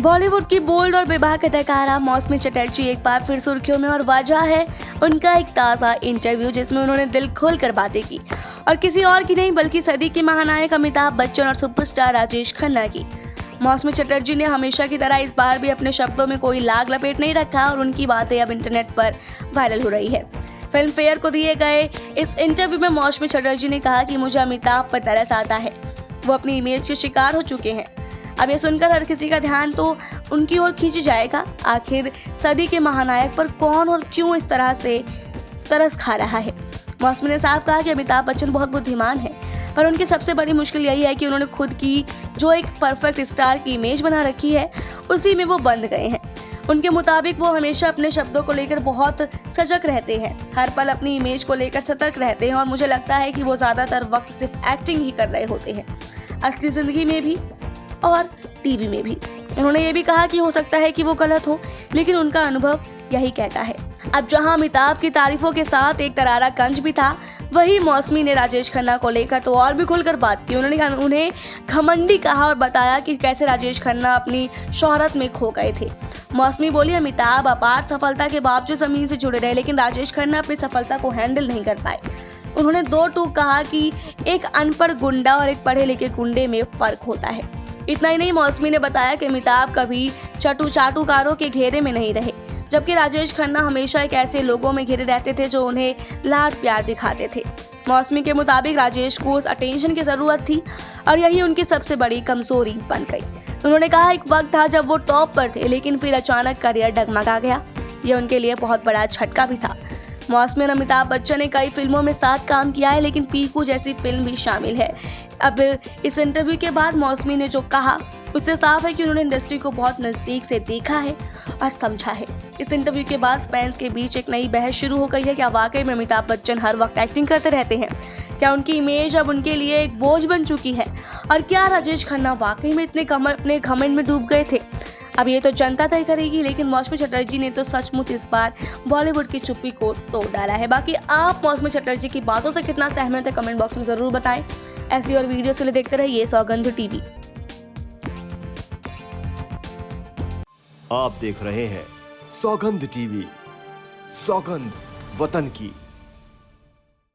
बॉलीवुड की बोल्ड और बेबाक अदाकारा मौसमी चटर्जी एक बार फिर सुर्खियों में और वजह है उनका एक ताज़ा इंटरव्यू जिसमें उन्होंने दिल खोल कर बातें की और किसी और की नहीं बल्कि सदी के महानायक अमिताभ बच्चन और सुपरस्टार राजेश खन्ना की। मौसमी चटर्जी ने हमेशा की तरह इस बार भी अपने शब्दों में कोई लाग लपेट नहीं रखा और उनकी बातें अब इंटरनेट पर वायरल हो रही है। फिल्म फेयर को दिए गए इस इंटरव्यू में मौसमी चटर्जी ने कहा कि मुझे अमिताभ पर तरस आता है, वो अपनी इमेज के शिकार हो चुके हैं। अब ये सुनकर हर किसी का ध्यान तो उनकी ओर खींच जाएगा। आखिर सदी के महानायक पर कौन और क्यों इस तरह से तरस खा रहा है। मौसमी ने साफ कहा कि अमिताभ बच्चन बहुत बुद्धिमान है, पर उनकी सबसे बड़ी मुश्किल यही है कि उन्होंने खुद की जो एक परफेक्ट स्टार की इमेज बना रखी है उसी में वो बंध गए हैं। उनके मुताबिक वो हमेशा अपने शब्दों को लेकर बहुत सजग रहते हैं, हर पल अपनी इमेज को लेकर सतर्क रहते हैं और मुझे लगता है कि वो ज़्यादातर वक्त सिर्फ एक्टिंग ही कर रहे होते हैं, असली ज़िंदगी में भी और टीवी में भी। उन्होंने ये भी कहा कि हो सकता है कि वो गलत हो, लेकिन उनका अनुभव यही कहता है। अब जहां अमिताभ की तारीफों के साथ एक तरारा कंज भी था, वही मौसमी ने राजेश खन्ना को लेकर तो और भी खुलकर बात की। उन्होंने उन्हें घमंडी कहा और बताया कि कैसे राजेश खन्ना अपनी शोहरत में खो गए थे। मौसमी बोली, अमिताभ अपार सफलता के बावजूद जमीन से जुड़े रहे, लेकिन राजेश खन्ना अपनी सफलता को हैंडल नहीं कर पाए। उन्होंने दो टूक कहा कि एक अनपढ़ गुंडा और एक पढ़े लिखे गुंडे में फर्क होता है। इतना ही नहीं, मौसमी ने बताया कि अमिताभ कभी चाटुकारों के घेरे में नहीं रहे, जबकि राजेश खन्ना हमेशा एक ऐसे लोगों में घिरे रहते थे जो उन्हें लाड प्यार दिखाते थे। मौसमी के मुताबिक राजेश को उस अटेंशन की जरूरत थी और यही उनकी सबसे बड़ी कमजोरी बन गई। उन्होंने कहा, एक वक्त था जब वो टॉप पर थे, लेकिन फिर अचानक करियर डगमगा गया। यह उनके लिए बहुत बड़ा झटका भी था। मौसमी और अमिताभ बच्चन ने कई फिल्मों में साथ काम किया है, लेकिन पीकू जैसी फिल्म भी शामिल है। अब इस इंटरव्यू के बाद मौसमी ने जो कहा उससे साफ है कि उन्होंने इंडस्ट्री को बहुत नज़दीक से देखा है और समझा है। इस इंटरव्यू के बाद फैंस के बीच एक नई बहस शुरू हो गई है। क्या वाकई में अमिताभ बच्चन हर वक्त एक्टिंग करते रहते हैं? क्या उनकी इमेज अब उनके लिए एक बोझ बन चुकी है? और क्या राजेश खन्ना वाकई में अपने घमंड में डूब गए थे? अब ये तो जनता तय करेगी, लेकिन मौसमी चटर्जी ने तो सचमुच इस बार बॉलीवुड की चुप्पी को तोड़ डाला है। बाकी आप मौसमी चटर्जी की बातों से कितना सहमत है, कमेंट बॉक्स में जरूर बताएं। ऐसी और वीडियो के लिए देखते रहिए सौगंध टीवी। आप देख रहे हैं सौगंध टीवी, सौगंध वतन की।